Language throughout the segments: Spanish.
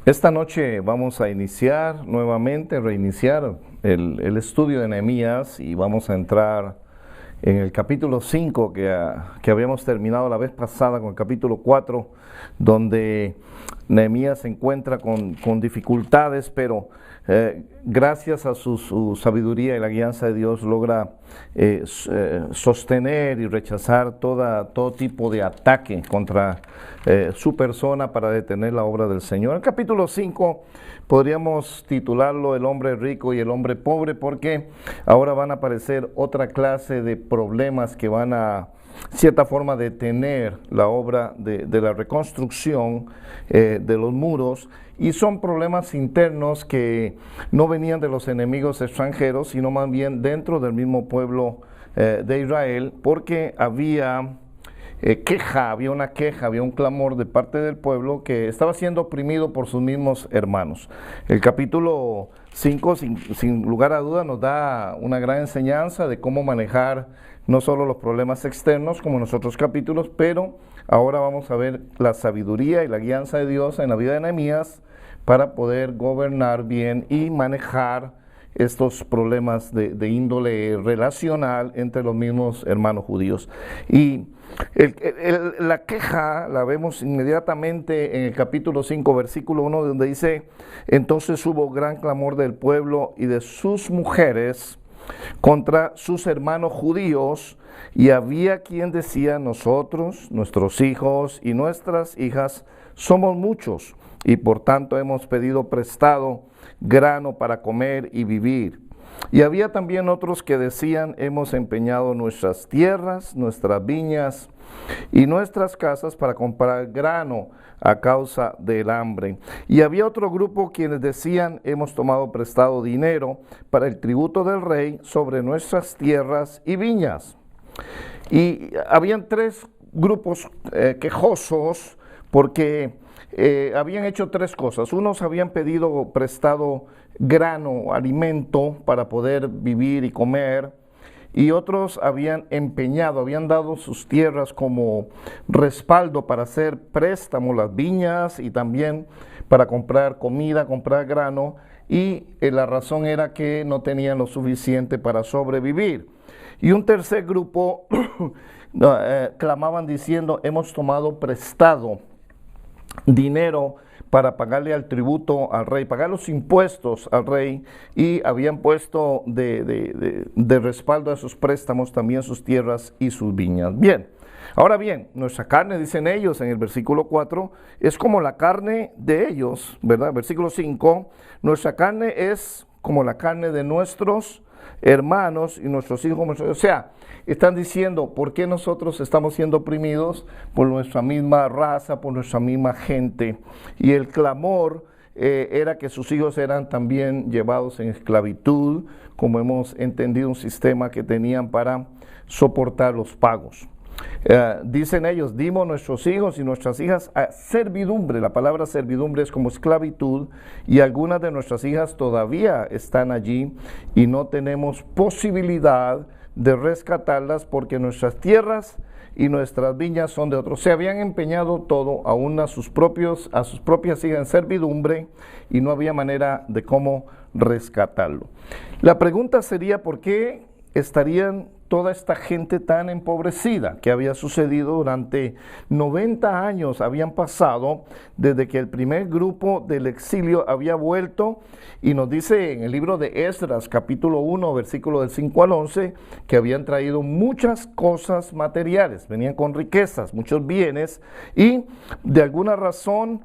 Esta noche vamos a reiniciar el estudio de Nehemías y vamos a entrar en el capítulo 5 que habíamos terminado la vez pasada con el capítulo 4, donde Nehemías se encuentra con dificultades, pero gracias a su sabiduría y la guianza de Dios logra sostener y rechazar todo tipo de ataque contra su persona para detener la obra del Señor. El capítulo 5 podríamos titularlo El hombre rico y el hombre pobre, porque ahora van a aparecer otra clase de problemas que van a cierta forma detener la obra de la reconstrucción de los muros, y son problemas internos que no venían de los enemigos extranjeros, sino más bien dentro del mismo pueblo de Israel, porque había había un clamor de parte del pueblo que estaba siendo oprimido por sus mismos hermanos. El capítulo 5, sin lugar a duda, nos da una gran enseñanza de cómo manejar no solo los problemas externos como en los otros capítulos, pero ahora vamos a ver la sabiduría y la guianza de Dios en la vida de Nehemías para poder gobernar bien y manejar estos problemas de índole relacional entre los mismos hermanos judíos. Y la queja la vemos inmediatamente en el capítulo 5, versículo 1, donde dice: entonces hubo gran clamor del pueblo y de sus mujeres contra sus hermanos judíos, y había quien decía: nosotros, nuestros hijos y nuestras hijas somos muchos, y por tanto hemos pedido prestado grano para comer y vivir. Y había también otros que decían: hemos empeñado nuestras tierras, nuestras viñas y nuestras casas para comprar grano a causa del hambre. Y había otro grupo quienes decían: hemos tomado prestado dinero para el tributo del rey sobre nuestras tierras y viñas. Y habían tres grupos quejosos porque habían hecho tres cosas. Unos habían pedido prestado grano, alimento para poder vivir y comer, y otros habían empeñado, habían dado sus tierras como respaldo para hacer préstamo, las viñas, y también para comprar comida, comprar grano, y la razón era que no tenían lo suficiente para sobrevivir. Y un tercer grupo clamaban diciendo: hemos tomado prestado dinero para pagarle al tributo al rey, pagar los impuestos al rey, y habían puesto de respaldo a sus préstamos también sus tierras y sus viñas. Bien, ahora bien, nuestra carne, dicen ellos en el versículo 4, es como la carne de ellos, ¿verdad? Versículo 5, nuestra carne es como la carne de nuestros hermanos y nuestros hijos. O sea, están diciendo: ¿por qué nosotros estamos siendo oprimidos? Por nuestra misma raza, por nuestra misma gente. Y el clamor era que sus hijos eran también llevados en esclavitud, como hemos entendido, un sistema que tenían para soportar los pagos. Dicen ellos: dimos nuestros hijos y nuestras hijas a servidumbre. La palabra servidumbre es como esclavitud, y algunas de nuestras hijas todavía están allí y no tenemos posibilidad de rescatarlas porque nuestras tierras y nuestras viñas son de otros. Se habían empeñado todo, aún a sus propias hijas en servidumbre, y no había manera de cómo rescatarlo. La pregunta sería: ¿por qué estarían toda esta gente tan empobrecida? ¿Qué había sucedido? Durante 90 años habían pasado desde que el primer grupo del exilio había vuelto, y nos dice en el libro de Esdras, capítulo 1, versículo del 5 al 11, que habían traído muchas cosas materiales, venían con riquezas, muchos bienes, y de alguna razón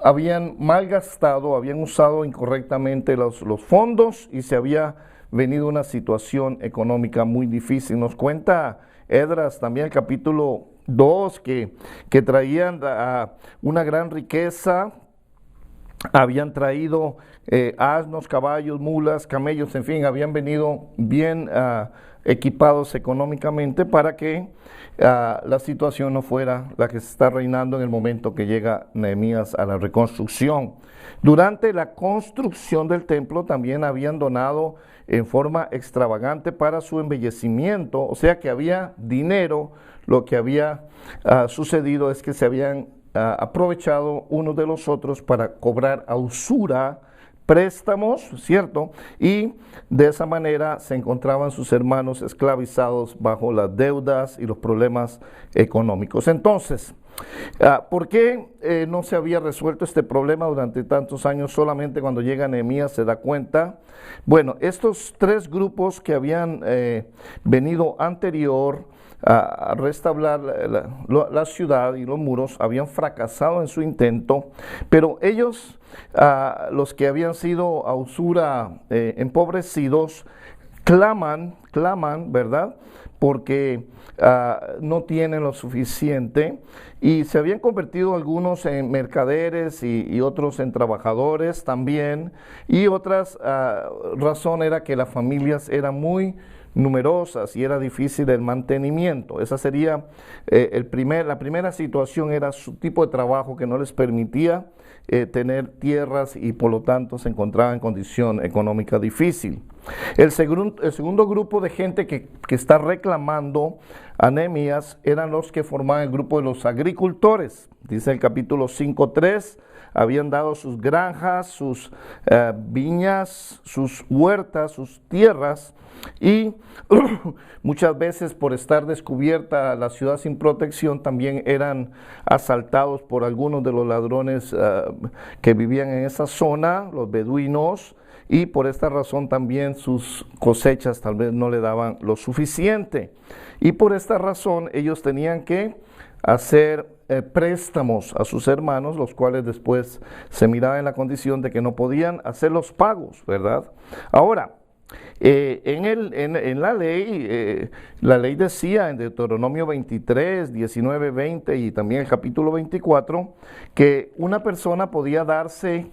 habían malgastado, habían usado incorrectamente los fondos, y se había venido una situación económica muy difícil. Nos cuenta Esdras también el capítulo 2 que traían una gran riqueza, habían traído asnos, caballos, mulas, camellos, en fin, habían venido bien equipados económicamente para que la situación no fuera la que se está reinando en el momento que llega Nehemías a la reconstrucción. Durante la construcción del templo también habían donado en forma extravagante para su embellecimiento, o sea que había dinero. Lo que había sucedido es que se habían aprovechado unos de los otros para cobrar a usura préstamos, ¿cierto? Y de esa manera se encontraban sus hermanos esclavizados bajo las deudas y los problemas económicos. Entonces, ¿por qué no se había resuelto este problema durante tantos años? Solamente cuando llega Nehemías se da cuenta. Bueno, estos tres grupos que habían venido anterior a restaurar la ciudad y los muros habían fracasado en su intento, pero ellos, los que habían sido a usura empobrecidos, claman, ¿verdad? Porque no tienen lo suficiente, y se habían convertido algunos en mercaderes y otros en trabajadores también, y otras razón era que las familias eran muy numerosas y era difícil el mantenimiento. Esa sería la primera situación, era su tipo de trabajo que no les permitía tener tierras, y por lo tanto se encontraba en condición económica difícil. El segundo grupo de gente que está reclamando a Nehemías eran los que formaban el grupo de los agricultores. Dice el capítulo 5:3, habían dado sus granjas, sus viñas, sus huertas, sus tierras, y muchas veces, por estar descubierta la ciudad sin protección, también eran asaltados por algunos de los ladrones que vivían en esa zona, los beduinos, y por esta razón también sus cosechas tal vez no le daban lo suficiente, y por esta razón ellos tenían que hacer préstamos a sus hermanos, los cuales después se miraban en la condición de que no podían hacer los pagos, ¿verdad? Ahora, en la ley decía en Deuteronomio 23, 19, 20 y también el capítulo 24, que una persona podía darse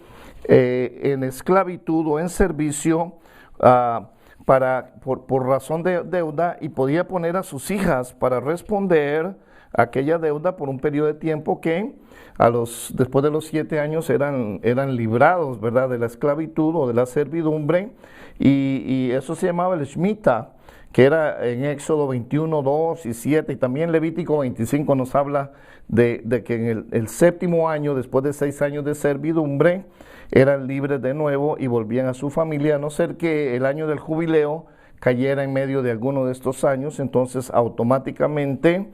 en esclavitud o en servicio por razón de deuda, y podía poner a sus hijas para responder aquella deuda por un periodo de tiempo que después de los 7 años eran librados, ¿verdad?, de la esclavitud o de la servidumbre, y eso se llamaba el Shemitah, que era en Éxodo 21, 2 y 7, y también Levítico 25 nos habla de que en el séptimo año, después de 6 años de servidumbre, eran libres de nuevo y volvían a su familia, a no ser que el año del jubileo cayera en medio de alguno de estos años, entonces automáticamente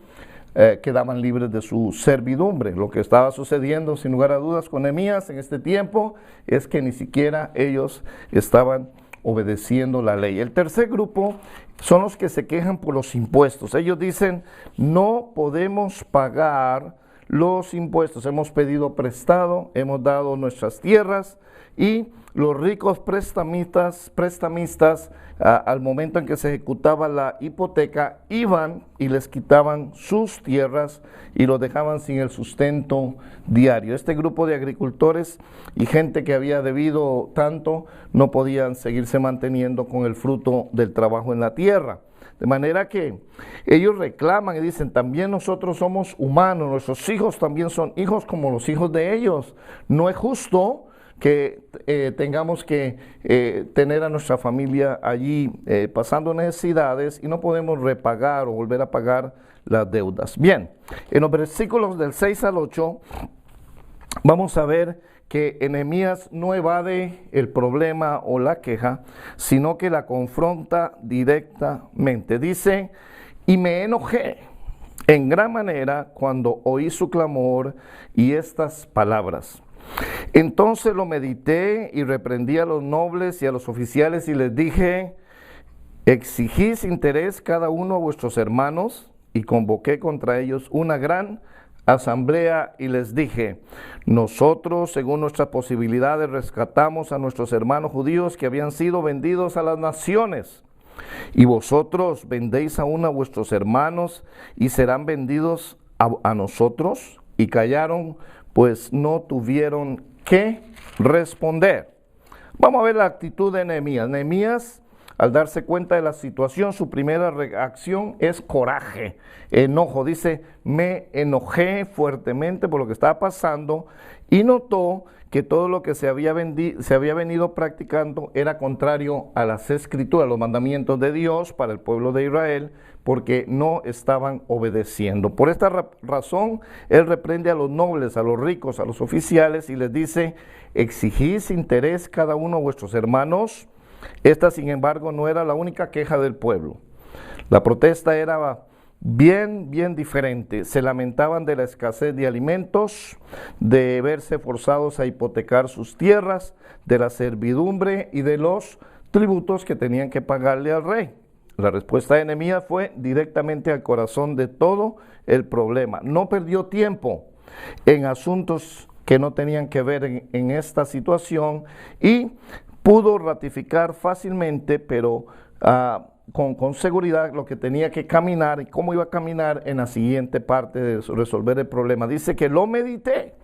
quedaban libres de su servidumbre. Lo que estaba sucediendo sin lugar a dudas con Nehemías en este tiempo es que ni siquiera ellos estaban obedeciendo la ley. El tercer grupo son los que se quejan por los impuestos. Ellos dicen: no podemos pagar los impuestos, hemos pedido prestado, hemos dado nuestras tierras, y los ricos prestamistas al momento en que se ejecutaba la hipoteca, iban y les quitaban sus tierras y los dejaban sin el sustento diario. Este grupo de agricultores y gente que había debido tanto no podían seguirse manteniendo con el fruto del trabajo en la tierra. De manera que ellos reclaman y dicen: también nosotros somos humanos, nuestros hijos también son hijos como los hijos de ellos. No es justo que tengamos que tener a nuestra familia allí pasando necesidades y no podemos repagar o volver a pagar las deudas. Bien, en los versículos del 6 al 8 vamos a ver que Nehemías no evade el problema o la queja, sino que la confronta directamente. Dice: y me enojé en gran manera cuando oí su clamor y estas palabras. Entonces lo medité y reprendí a los nobles y a los oficiales y les dije: exigís interés cada uno a vuestros hermanos, y convoqué contra ellos una gran asamblea y les dije: nosotros, según nuestras posibilidades, rescatamos a nuestros hermanos judíos que habían sido vendidos a las naciones, y vosotros vendéis aún a vuestros hermanos y serán vendidos a nosotros. Y callaron, pues no tuvieron que responder. Vamos a ver la actitud de Nehemías. Nehemías al darse cuenta de la situación, su primera reacción es coraje, enojo. Dice, me enojé fuertemente por lo que estaba pasando y notó que todo lo que se había venido practicando era contrario a las escrituras, los mandamientos de Dios para el pueblo de Israel, porque no estaban obedeciendo. Por esta razón, él reprende a los nobles, a los ricos, a los oficiales y les dice, exigís interés cada uno de vuestros hermanos. Esta, sin embargo, no era la única queja del pueblo. La protesta era bien diferente. Se lamentaban de la escasez de alimentos, de verse forzados a hipotecar sus tierras, de la servidumbre y de los tributos que tenían que pagarle al rey. La respuesta de Nehemías fue directamente al corazón de todo el problema. No perdió tiempo en asuntos que no tenían que ver en esta situación y pudo ratificar fácilmente, pero con seguridad lo que tenía que caminar y cómo iba a caminar en la siguiente parte de resolver el problema. Dice que lo medité,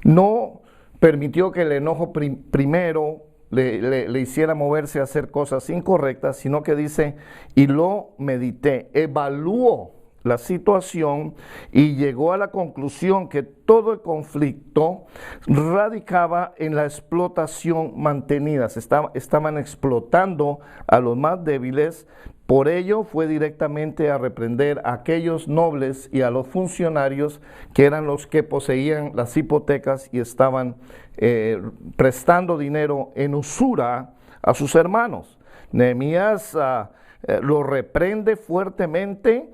no permitió que el enojo primero le hiciera moverse a hacer cosas incorrectas, sino que dice, y lo medité, evaluó la situación y llegó a la conclusión que todo el conflicto radicaba en la explotación mantenida. Estaban explotando a los más débiles. Por ello fue directamente a reprender a aquellos nobles y a los funcionarios que eran los que poseían las hipotecas y estaban prestando dinero en usura a sus hermanos. Nehemías lo reprende fuertemente,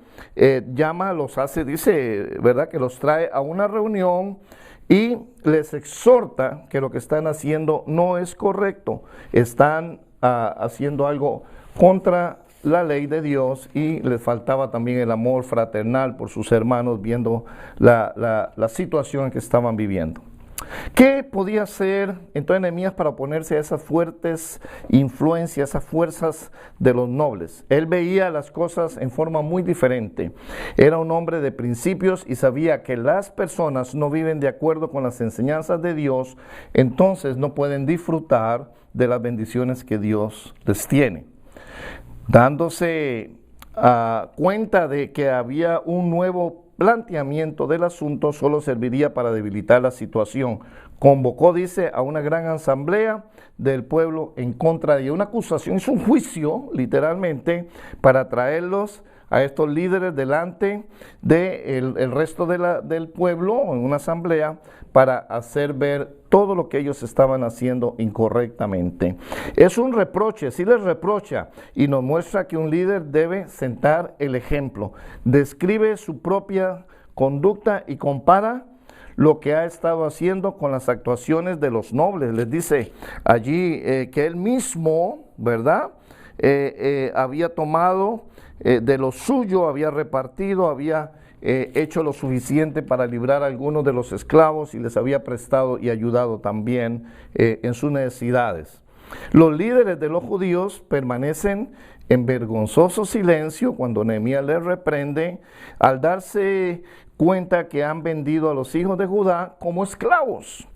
los hace, dice, ¿verdad?, que los trae a una reunión y les exhorta que lo que están haciendo no es correcto, están haciendo algo contra la ley de Dios y les faltaba también el amor fraternal por sus hermanos viendo la situación en que estaban viviendo. ¿Qué podía hacer entonces Nehemías para oponerse a esas fuertes influencias, esas fuerzas de los nobles? Él veía las cosas en forma muy diferente. Era un hombre de principios y sabía que las personas no viven de acuerdo con las enseñanzas de Dios, entonces no pueden disfrutar de las bendiciones que Dios les tiene. Dándose cuenta de que había un nuevo planteamiento del asunto, solo serviría para debilitar la situación. Convocó, dice, a una gran asamblea del pueblo en contra de ella. Una acusación, es un juicio, literalmente, para traerlos a estos líderes delante del resto del pueblo, en una asamblea, para hacer ver todo lo que ellos estaban haciendo incorrectamente. Es un reproche, sí les reprocha, y nos muestra que un líder debe sentar el ejemplo. Describe su propia conducta y compara lo que ha estado haciendo con las actuaciones de los nobles. Les dice allí que él mismo, ¿verdad?, había tomado de lo suyo, había repartido, había hecho lo suficiente para librar a algunos de los esclavos y les había prestado y ayudado también en sus necesidades. Los líderes de los judíos permanecen en vergonzoso silencio cuando Nehemías les reprende al darse cuenta que han vendido a los hijos de Judá como esclavos.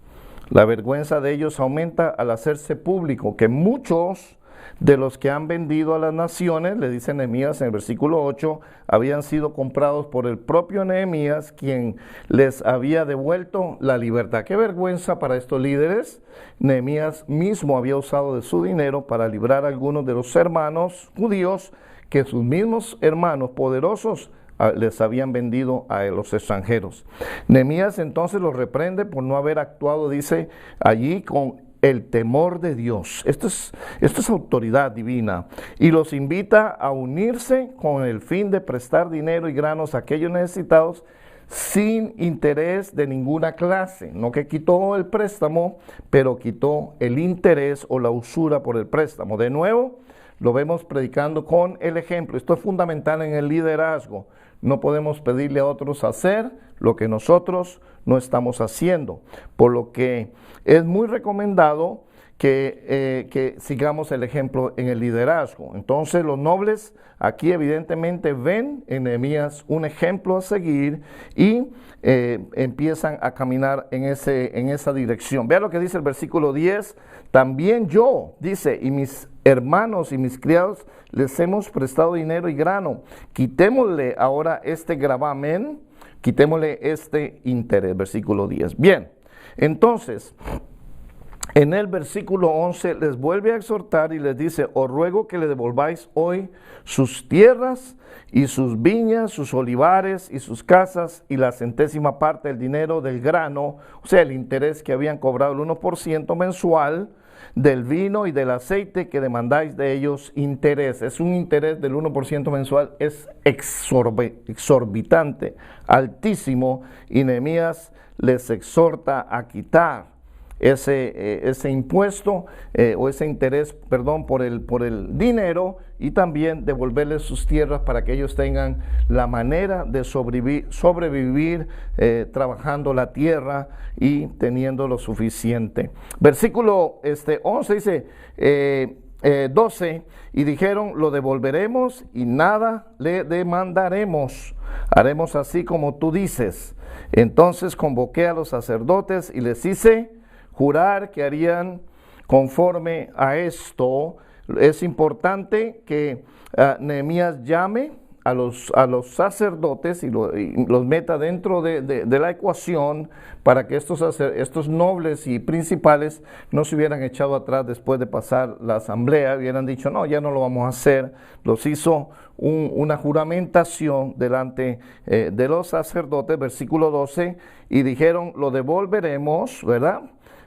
La vergüenza de ellos aumenta al hacerse público que muchos de los que han vendido a las naciones, le dice Nehemías en el versículo 8, habían sido comprados por el propio Nehemías, quien les había devuelto la libertad. Qué vergüenza para estos líderes. Nehemías mismo había usado de su dinero para librar a algunos de los hermanos judíos que sus mismos hermanos poderosos les habían vendido a los extranjeros. Nehemías entonces los reprende por no haber actuado, dice allí, con el temor de Dios. Esto es autoridad divina. Y los invita a unirse con el fin de prestar dinero y granos a aquellos necesitados sin interés de ninguna clase. No que quitó el préstamo, pero quitó el interés o la usura por el préstamo. De nuevo, lo vemos predicando con el ejemplo. Esto es fundamental en el liderazgo. No podemos pedirle a otros hacer lo que nosotros no estamos haciendo. Por lo que es muy recomendado que sigamos el ejemplo en el liderazgo. Entonces los nobles aquí evidentemente ven en Nehemías un ejemplo a seguir y empiezan a caminar en esa dirección. Vea lo que dice el versículo 10, también yo, dice, y mis hermanos y mis criados les hemos prestado dinero y grano, quitémosle ahora este gravamen, quitémosle este interés, versículo 10. Bien, entonces, en el versículo 11 les vuelve a exhortar y les dice, os ruego que le devolváis hoy sus tierras y sus viñas, sus olivares y sus casas y la centésima parte del dinero del grano, o sea, el interés que habían cobrado, el 1% mensual, del vino y del aceite que demandáis de ellos interés. Es un interés del 1% mensual, es exorbitante, altísimo, y Nehemías les exhorta a quitar ese impuesto o ese interés, perdón, por el dinero, y también devolverles sus tierras para que ellos tengan la manera de sobrevivir trabajando la tierra y teniendo lo suficiente. Versículo 11 dice, 12, y dijeron, lo devolveremos y nada le demandaremos, haremos así como tú dices. Entonces convoqué a los sacerdotes y les hice jurar que harían conforme a esto. Es importante que Nehemías llame a los sacerdotes y los meta dentro de la ecuación para que estos nobles y principales no se hubieran echado atrás después de pasar la asamblea, hubieran dicho, no, ya no lo vamos a hacer. Los hizo una juramentación delante de los sacerdotes, versículo 12, y dijeron, lo devolveremos, ¿verdad?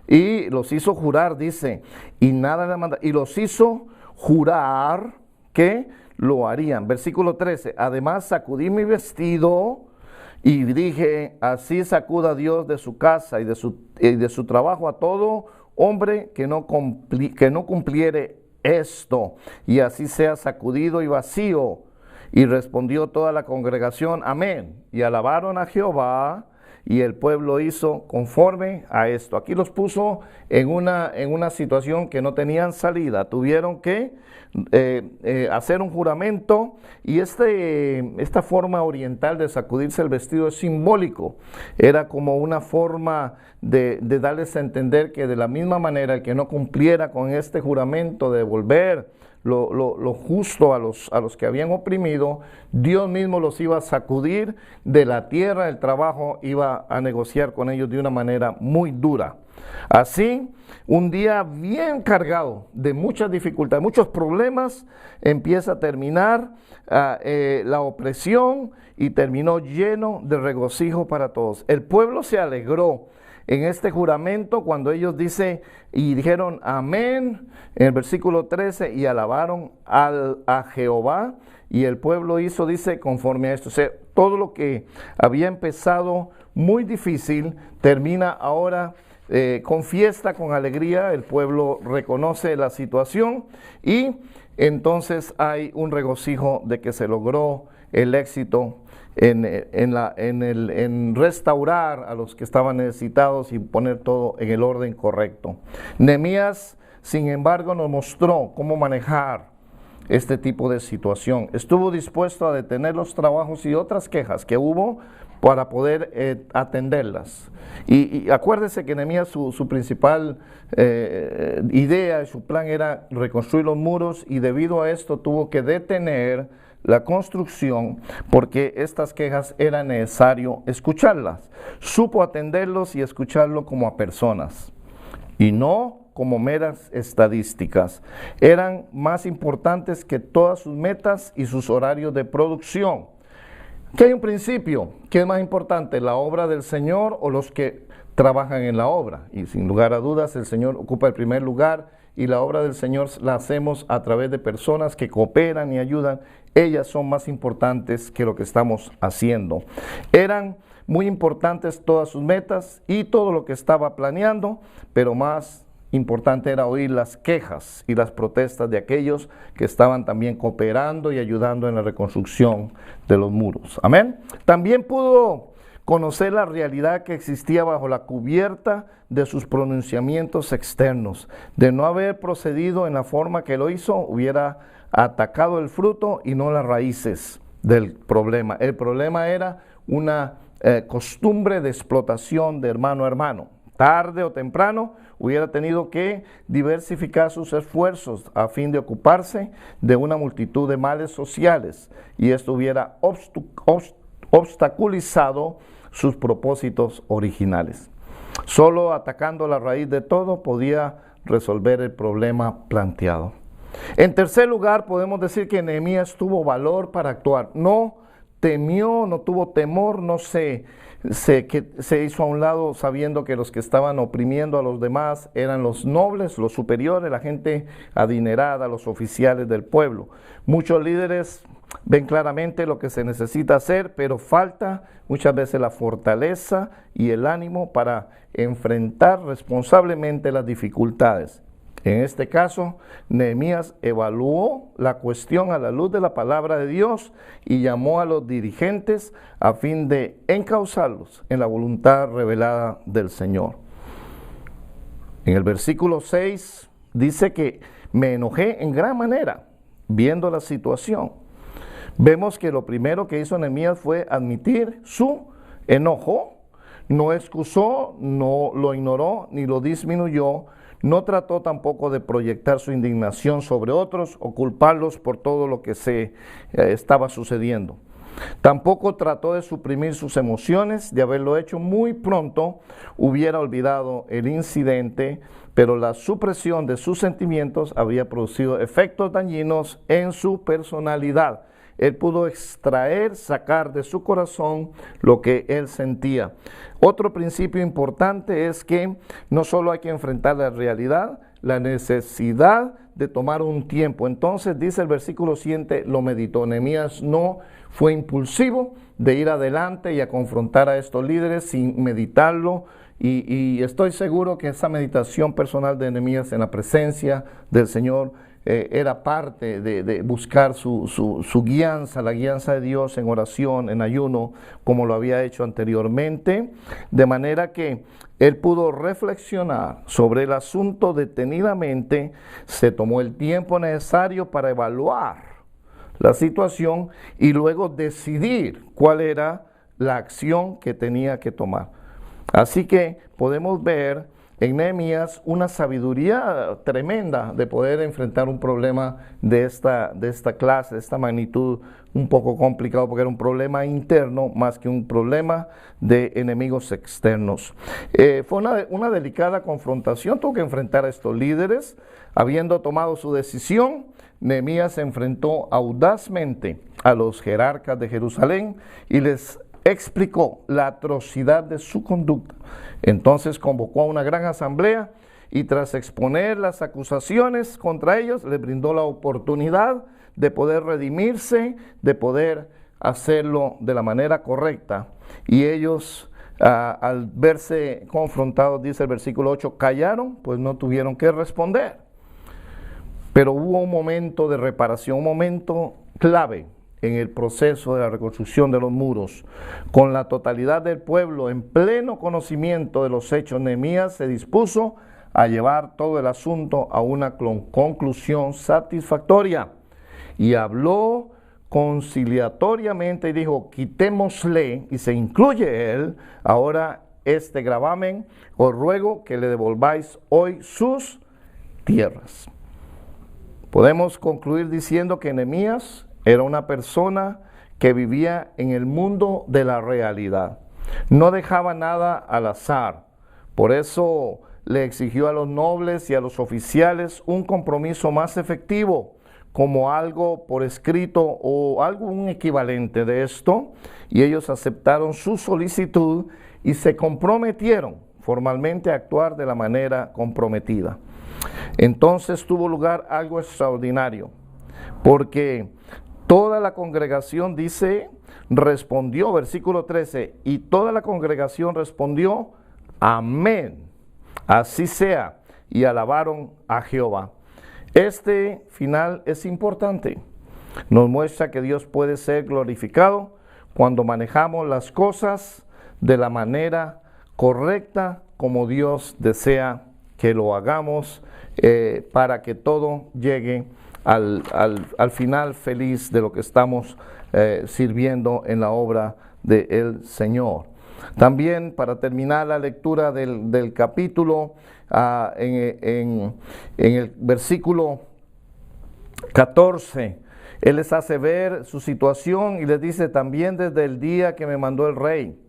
Y los hizo jurar, dice, y nada le manda, y los hizo jurar que lo harían. Versículo 13, además sacudí mi vestido y dije, así sacuda Dios de su casa y de su trabajo a todo hombre que no cumpliere esto, y así sea sacudido y vacío. Y respondió toda la congregación, amén, y alabaron a Jehová. Y el pueblo hizo conforme a esto. Aquí los puso en una situación que no tenían salida. Tuvieron que hacer un juramento, y esta forma oriental de sacudirse el vestido es simbólico. Era como una forma de darles a entender que de la misma manera el que no cumpliera con este juramento de devolver lo justo a los que habían oprimido, Dios mismo los iba a sacudir de la tierra del trabajo, iba a negociar con ellos de una manera muy dura. Así, un día bien cargado de muchas dificultades, muchos problemas, empieza a terminar la opresión, y terminó lleno de regocijo para todos. El pueblo se alegró en este juramento cuando ellos dijeron amén, en el versículo 13, y alabaron a Jehová, y el pueblo hizo, dice, conforme a esto. O sea, todo lo que había empezado muy difícil termina ahora con fiesta, con alegría. El pueblo reconoce la situación y entonces hay un regocijo de que se logró el éxito en restaurar a los que estaban necesitados y poner todo en el orden correcto. Nehemías, sin embargo, nos mostró cómo manejar este tipo de situación. Estuvo dispuesto a detener los trabajos y otras quejas que hubo para poder atenderlas. Y acuérdese que Nehemías, su principal idea y su plan era reconstruir los muros, y debido a esto tuvo que detener la construcción porque estas quejas era necesario escucharlas. Supo atenderlos y escucharlo como a personas y no como meras estadísticas. Eran más importantes que todas sus metas y sus horarios de producción. ¿Qué hay un principio? ¿Qué es más importante, la obra del Señor o los que trabajan en la obra? Y sin lugar a dudas el Señor ocupa el primer lugar, y la obra del Señor la hacemos a través de personas que cooperan y ayudan. Ellas son más importantes que lo que estamos haciendo. Eran muy importantes todas sus metas y todo lo que estaba planeando, pero más importante era oír las quejas y las protestas de aquellos que estaban también cooperando y ayudando en la reconstrucción de los muros. Amén. También pudo conocer la realidad que existía bajo la cubierta de sus pronunciamientos externos. De no haber procedido en la forma que lo hizo, hubiera atacado el fruto y no las raíces del problema. El problema era una costumbre de explotación de hermano a hermano. Tarde o temprano hubiera tenido que diversificar sus esfuerzos a fin de ocuparse de una multitud de males sociales, y esto hubiera obstaculizado sus propósitos originales. Solo atacando la raíz de todo podía resolver el problema planteado. En tercer lugar, podemos decir que Nehemías tuvo valor para actuar. No temió, no tuvo temor, no se hizo a un lado sabiendo que los que estaban oprimiendo a los demás eran los nobles, los superiores, la gente adinerada, los oficiales del pueblo. Muchos líderes ven claramente lo que se necesita hacer, pero falta muchas veces la fortaleza y el ánimo para enfrentar responsablemente las dificultades. En este caso, Nehemías evaluó la cuestión a la luz de la palabra de Dios y llamó a los dirigentes a fin de encauzarlos en la voluntad revelada del Señor. En el versículo 6 dice que me enojé en gran manera viendo la situación. Vemos que lo primero que hizo Nehemías fue admitir su enojo, no excusó, no lo ignoró ni lo disminuyó. No trató tampoco de proyectar su indignación sobre otros o culparlos por todo lo que estaba sucediendo. Tampoco trató de suprimir sus emociones. De haberlo hecho muy pronto, hubiera olvidado el incidente, pero la supresión de sus sentimientos había producido efectos dañinos en su personalidad. Él pudo extraer, sacar de su corazón lo que él sentía. Otro principio importante es que no solo hay que enfrentar la realidad, la necesidad de tomar un tiempo. Entonces dice el versículo 7, lo meditó. Nehemías no fue impulsivo de ir adelante y a confrontar a estos líderes sin meditarlo. Y estoy seguro que esa meditación personal de Nehemías en la presencia del Señor era parte de buscar su guianza, la guianza de Dios en oración, en ayuno, como lo había hecho anteriormente, de manera que él pudo reflexionar sobre el asunto detenidamente, se tomó el tiempo necesario para evaluar la situación y luego decidir cuál era la acción que tenía que tomar. Así que podemos ver en Nehemías una sabiduría tremenda de poder enfrentar un problema de esta clase, de esta magnitud, un poco complicado porque era un problema interno más que un problema de enemigos externos. Fue una delicada confrontación, tuvo que enfrentar a estos líderes. Habiendo tomado su decisión, Nehemías se enfrentó audazmente a los jerarcas de Jerusalén y les explicó la atrocidad de su conducta. Entonces convocó a una gran asamblea y tras exponer las acusaciones contra ellos, les brindó la oportunidad de poder redimirse, de poder hacerlo de la manera correcta. Y ellos, al verse confrontados, dice el versículo 8, callaron, pues no tuvieron que responder. Pero hubo un momento de reparación, un momento clave en el proceso de la reconstrucción de los muros. Con la totalidad del pueblo en pleno conocimiento de los hechos, Nehemías se dispuso a llevar todo el asunto a una conclusión satisfactoria y habló conciliatoriamente y dijo, quitémosle, y se incluye él, ahora este gravamen, os ruego que le devolváis hoy sus tierras. Podemos concluir diciendo que Nehemías era una persona que vivía en el mundo de la realidad. No dejaba nada al azar. Por eso le exigió a los nobles y a los oficiales un compromiso más efectivo, como algo por escrito o un equivalente de esto. Y ellos aceptaron su solicitud y se comprometieron formalmente a actuar de la manera comprometida. Entonces tuvo lugar algo extraordinario, porque toda la congregación, dice, respondió, versículo 13, y toda la congregación respondió, amén, así sea, y alabaron a Jehová. Este final es importante, nos muestra que Dios puede ser glorificado cuando manejamos las cosas de la manera correcta como Dios desea que lo hagamos, para que todo llegue al final feliz de lo que estamos sirviendo en la obra del Señor. También, para terminar la lectura del capítulo, en el versículo 14, Él les hace ver su situación y les dice: también desde el día que me mandó el rey,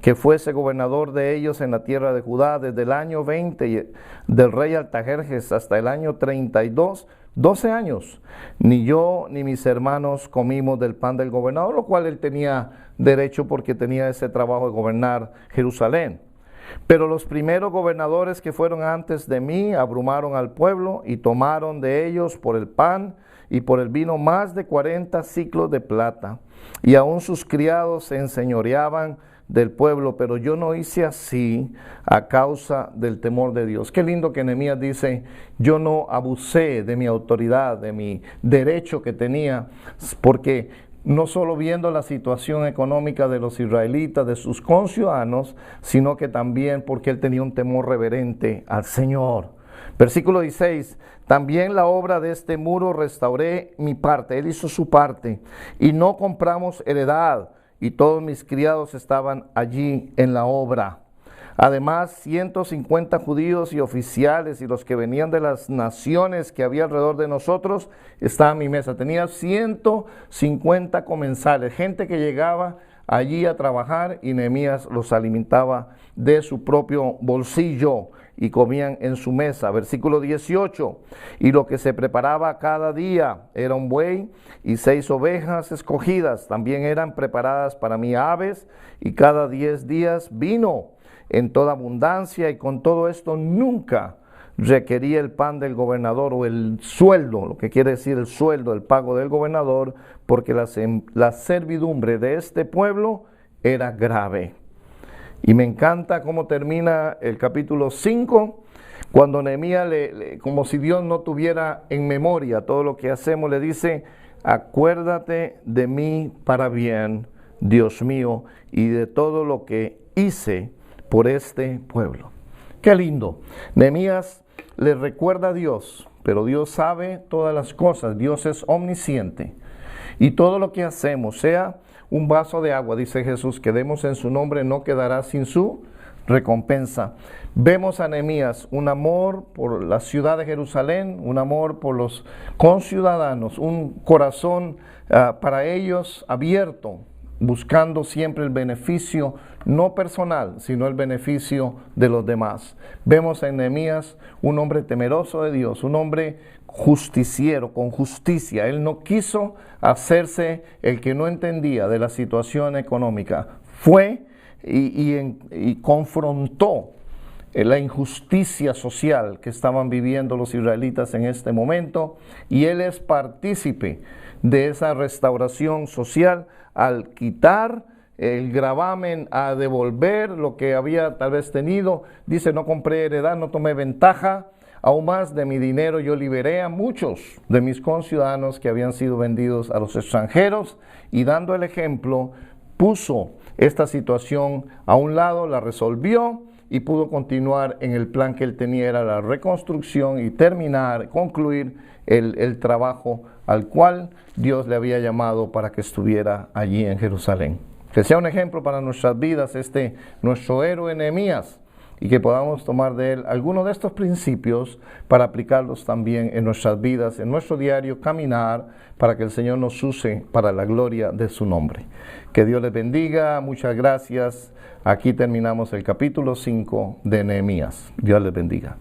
que fuese gobernador de ellos en la tierra de Judá, desde el año 20 del rey Artajerjes hasta el año 32, 12 años, ni yo ni mis hermanos comimos del pan del gobernador, lo cual él tenía derecho porque tenía ese trabajo de gobernar Jerusalén. Pero los primeros gobernadores que fueron antes de mí abrumaron al pueblo y tomaron de ellos por el pan y por el vino más de 40 siclos de plata, y aún sus criados se enseñoreaban del pueblo, pero yo no hice así a causa del temor de Dios. Qué lindo que Nehemías dice: yo no abusé de mi autoridad, de mi derecho que tenía, porque no solo viendo la situación económica de los israelitas, de sus conciudadanos, sino que también porque él tenía un temor reverente al Señor. Versículo 16, también la obra de este muro restauré mi parte, él hizo su parte, y no compramos heredad, y todos mis criados estaban allí en la obra. Además, 150 judíos y oficiales y los que venían de las naciones que había alrededor de nosotros estaban a mi mesa. Tenía 150 comensales, gente que llegaba allí a trabajar, y Nehemías los alimentaba de su propio bolsillo y comían en su mesa. Versículo 18, y lo que se preparaba cada día era un buey y 6 ovejas escogidas. También eran preparadas para mí aves, y cada 10 días vino en toda abundancia, y con todo esto nunca requería el pan del gobernador, o el sueldo, lo que quiere decir el sueldo, el pago del gobernador, porque la servidumbre de este pueblo era grave. Y me encanta cómo termina el capítulo 5, cuando Nehemías, como si Dios no tuviera en memoria todo lo que hacemos, le dice: acuérdate de mí para bien, Dios mío, y de todo lo que hice por este pueblo. Qué lindo. Nehemías le recuerda a Dios, pero Dios sabe todas las cosas, Dios es omnisciente. Y todo lo que hacemos, sea un vaso de agua, dice Jesús, que demos en su nombre, no quedará sin su recompensa. Vemos a Nehemías, un amor por la ciudad de Jerusalén, un amor por los conciudadanos, un corazón para ellos abierto, buscando siempre el beneficio no personal, sino el beneficio de los demás. Vemos en Nehemías un hombre temeroso de Dios, un hombre justiciero, con justicia. Él no quiso hacerse el que no entendía de la situación económica. Fue y confrontó la injusticia social que estaban viviendo los israelitas en este momento, y él es partícipe de esa restauración social al quitar el gravamen, a devolver lo que había tal vez tenido. Dice: no compré heredad, no tomé ventaja, aún más de mi dinero yo liberé a muchos de mis conciudadanos que habían sido vendidos a los extranjeros, y dando el ejemplo, puso esta situación a un lado, la resolvió y pudo continuar en el plan que él tenía, era la reconstrucción y concluir el trabajo al cual Dios le había llamado para que estuviera allí en Jerusalén. Que sea un ejemplo para nuestras vidas nuestro héroe Nehemías, y que podamos tomar de él algunos de estos principios para aplicarlos también en nuestras vidas, en nuestro diario caminar, para que el Señor nos use para la gloria de su nombre. Que Dios les bendiga, muchas gracias. Aquí terminamos el capítulo 5 de Nehemías. Dios les bendiga.